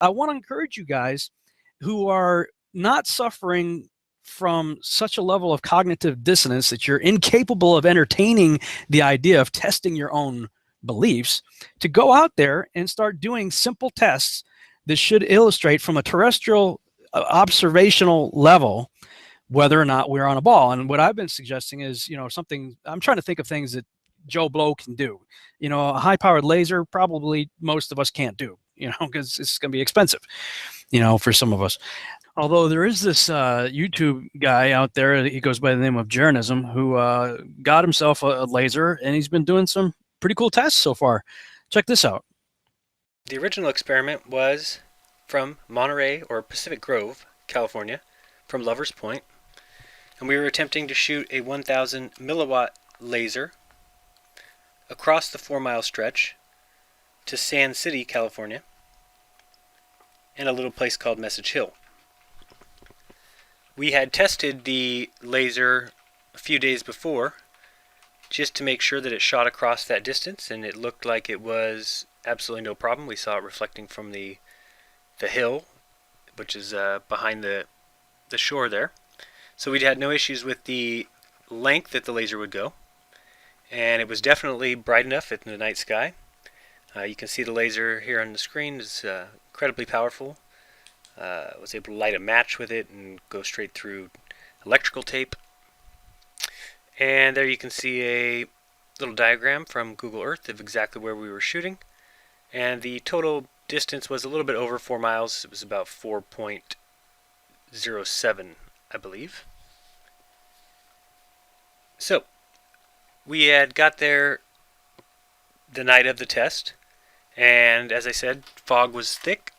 I want to encourage you guys who are not suffering from such a level of cognitive dissonance that you're incapable of entertaining the idea of testing your own beliefs to go out there and start doing simple tests that should illustrate from a terrestrial observational level whether or not we're on a ball. And what I've been suggesting is, something I'm trying to think of things that Joe Blow can do. A high powered laser, probably most of us can't do, because it's going to be expensive, for some of us. Although there is this YouTube guy out there, he goes by the name of Jeranism, who got himself a laser and he's been doing some pretty cool tests so far. Check this out. The original experiment was from Monterey or Pacific Grove, California, from Lover's Point, and we were attempting to shoot a 1000 milliwatt laser across the 4-mile stretch to Sand City, California, and a little place called Message Hill. We had tested the laser a few days before just to make sure that it shot across that distance, and it looked like it was absolutely no problem. We saw it reflecting from the hill, which is behind the shore there. So we had no issues with the length that the laser would go, and it was definitely bright enough in the night sky. You can see the laser here on the screen is incredibly powerful. Was able to light a match with it and go straight through electrical tape. And there you can see a little diagram from Google Earth of exactly where we were shooting. And the total distance was a little bit over 4 miles. It was about 4.07, I believe. So, we had got there the night of the test, and as I said, fog was thick,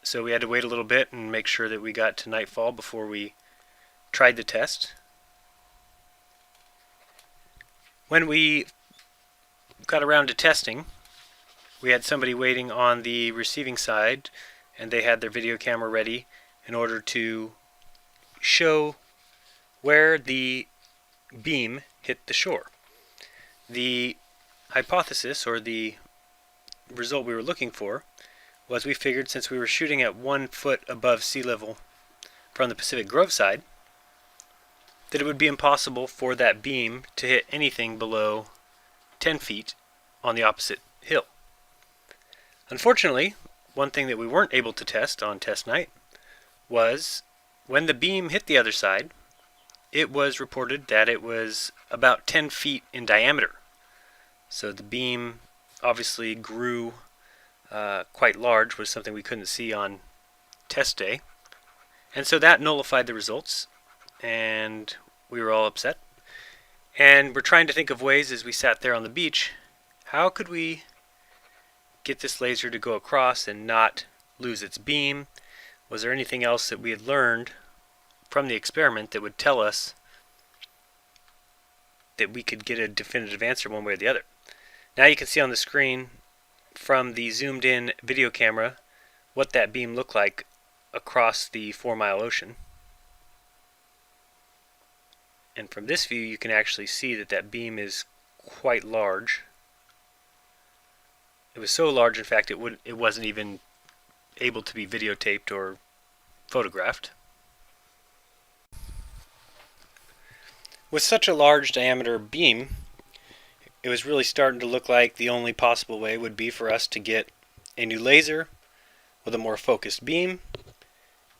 so we had to wait a little bit and make sure that we got to nightfall before we tried the test. When we got around to testing, we had somebody waiting on the receiving side, and they had their video camera ready in order to show where the beam hit the shore. The hypothesis, or the result we were looking for, was we figured since we were shooting at 1 foot above sea level from the Pacific Grove side, that it would be impossible for that beam to hit anything below 10 feet on the opposite hill. Unfortunately, one thing that we weren't able to test on test night was when the beam hit the other side, it was reported that it was about 10 feet in diameter. So the beam obviously grew quite large, was something we couldn't see on test day. And so that nullified the results, and we were all upset. And we're trying to think of ways as we sat there on the beach, how could we get this laser to go across and not lose its beam? Was there anything else that we had learned from the experiment that would tell us that we could get a definitive answer one way or the other? Now you can see on the screen from the zoomed in video camera what that beam looked like across the 4-mile ocean. And from this view you can actually see that that beam is quite large. It was so large, in fact, it wasn't even able to be videotaped or photographed. With such a large diameter beam, it was really starting to look like the only possible way would be for us to get a new laser with a more focused beam.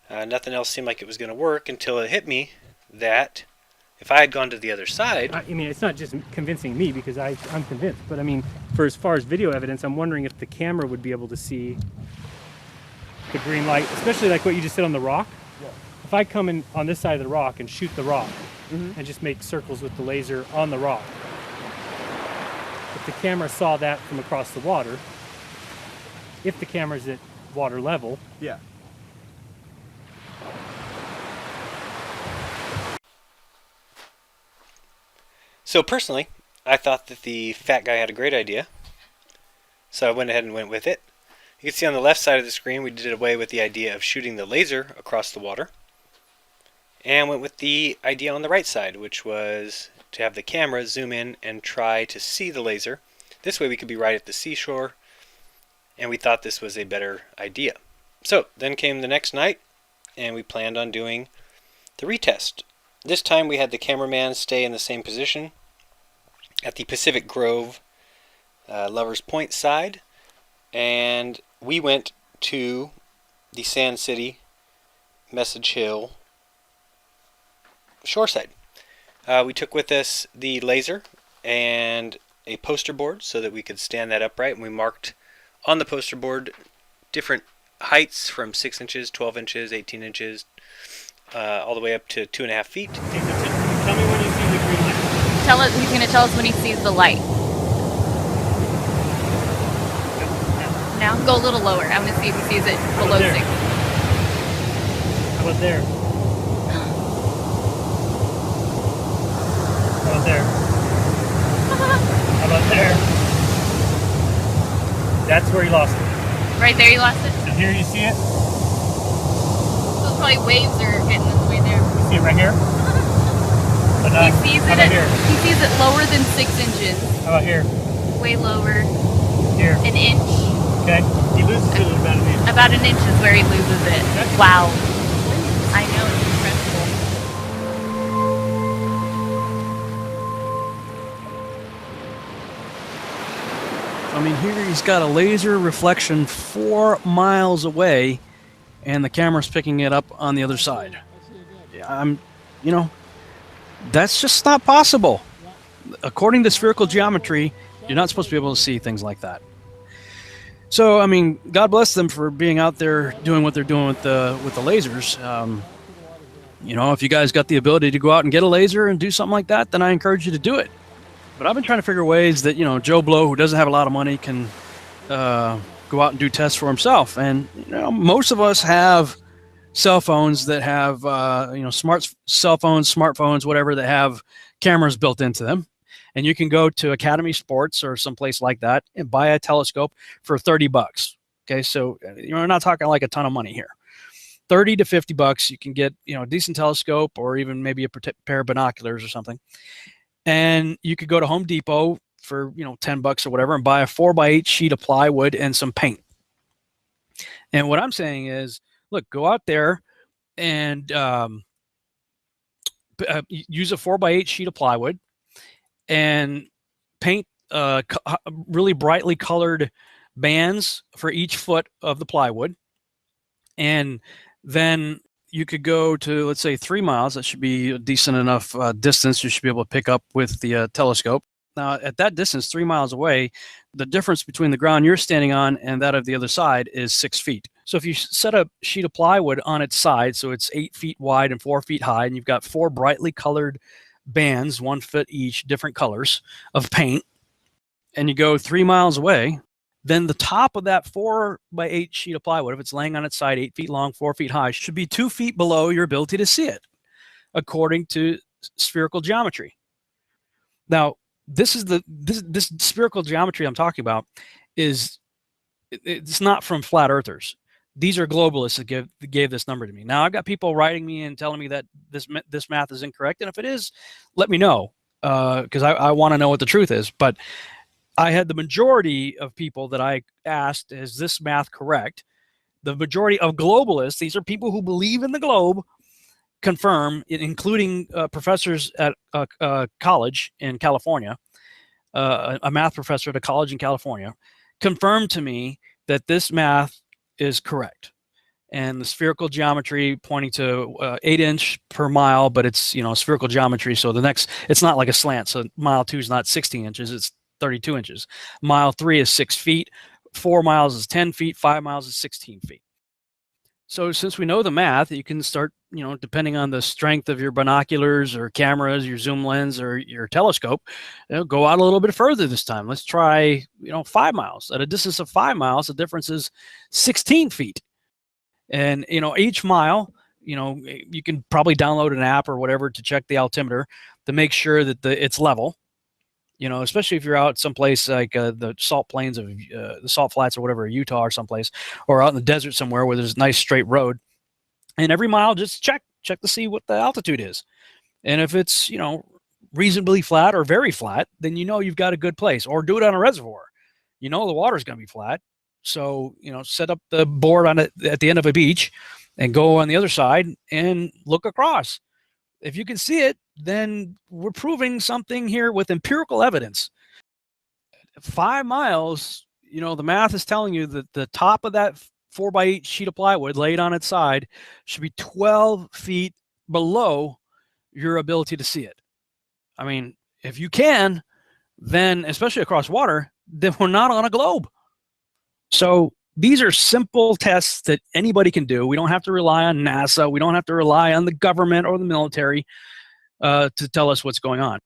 Nothing else seemed like it was going to work until it hit me that if I had gone to the other side... I mean, it's not just convincing me because I'm convinced, but I mean, for as far as video evidence, I'm wondering if the camera would be able to see the green light, especially like what you just said on the rock. Yeah. If I come in on this side of the rock and shoot the rock and just make circles with the laser on the rock, if the camera saw that from across the water, if the camera's at water level, Yeah. So personally, I thought that the fat guy had a great idea, so I went ahead and went with it. You can see on the left side of the screen we did away with the idea of shooting the laser across the water, and went with the idea on the right side, which was to have the camera zoom in and try to see the laser. This way we could be right at the seashore, and we thought this was a better idea. So then came the next night, and we planned on doing the retest. This time we had the cameraman stay in the same position at the Pacific Grove Lovers Point side, and we went to the Sand City, Message Hill shoreside. We took with us the laser and a poster board so that we could stand that upright, and we marked on the poster board different heights from 6 inches, 12 inches, 18 inches, all the way up to 2.5 feet. Tell me when you see the green light. He's going to tell us when he sees the light. Now go a little lower. I'm going to see if he sees it below there? 6. How about there? How about there? How about there? That's where he lost it. Right there, you lost it. And here you see it? Those probably waves are getting in the way there. You see it right here? But He sees how it. about here? He sees it lower than 6 inches. How about here? Way lower. Here. An inch. Okay. He loses it at about an inch. About an inch is where he loses it. That's Wow. I know, it's incredible. I mean, here he's got a laser reflection 4 miles away, and the camera's picking it up on the other side. That's just not possible. According to spherical geometry, you're not supposed to be able to see things like that. So, I mean, God bless them for being out there doing what they're doing with the lasers. If you guys got the ability to go out and get a laser and do something like that, then I encourage you to do it. But I've been trying to figure ways that, Joe Blow, who doesn't have a lot of money, can go out and do tests for himself. And, most of us have cell phones that have, smart cell phones, smartphones, whatever, that have cameras built into them. And you can go to Academy Sports or someplace like that and buy a telescope for $30. Okay, so we're not talking like a ton of money here. $30 to $50, you can get a decent telescope or even maybe a pair of binoculars or something. And you could go to Home Depot for $10 or whatever and buy a 4x8 sheet of plywood and some paint. And what I'm saying is, look, go out there and use a 4x8 sheet of plywood and paint really brightly colored bands for each foot of the plywood. And then you could go to, let's say, 3 miles. That should be a decent enough distance you should be able to pick up with the telescope. Now, at that distance, 3 miles away, the difference between the ground you're standing on and that of the other side is 6 feet. So if you set a sheet of plywood on its side, so it's 8 feet wide and 4 feet high, and you've got 4 brightly colored bands, 1 foot each, different colors of paint, and you go 3 miles away, then the top of that 4x8 sheet of plywood, if it's laying on its side, 8 feet long, 4 feet high, should be 2 feet below your ability to see it, according to spherical geometry. Now, this spherical geometry I'm talking about it's not from flat earthers. These are globalists that gave this number to me. Now, I've got people writing me and telling me that this math is incorrect, and if it is, let me know, because I want to know what the truth is. But I had the majority of people that I asked, is this math correct? The majority of globalists, these are people who believe in the globe, confirm, including professors at a college in California, a math professor at a college in California, confirmed to me that this math is correct. And the spherical geometry pointing to 8 inch per mile, but it's spherical geometry, so it's not like a slant. So mile 2 is not 16 inches, it's 32 inches. Mile 3 is 6 feet, 4 miles is 10 feet, 5 miles is 16 feet. So since we know the math, you can start, depending on the strength of your binoculars or cameras, your zoom lens or your telescope, go out a little bit further this time. Let's try, 5 miles. At a distance of 5 miles, the difference is 16 feet. And, each mile, you can probably download an app or whatever to check the altimeter to make sure that it's level. Especially if you're out someplace like the salt plains of the Salt Flats or whatever, Utah or someplace, or out in the desert somewhere where there's a nice straight road. And every mile, just check to see what the altitude is. And if it's, reasonably flat or very flat, then you've got a good place. Or do it on a reservoir. The water's going to be flat. So, set up the board on it at the end of a beach and go on the other side and look across. If you can see it, then we're proving something here with empirical evidence. 5 miles, the math is telling you that the top of that 4x8 sheet of plywood laid on its side should be 12 feet below your ability to see it. I mean, if you can, then especially across water, then we're not on a globe. So these are simple tests that anybody can do. We don't have to rely on NASA. We don't have to rely on the government or the military to tell us what's going on.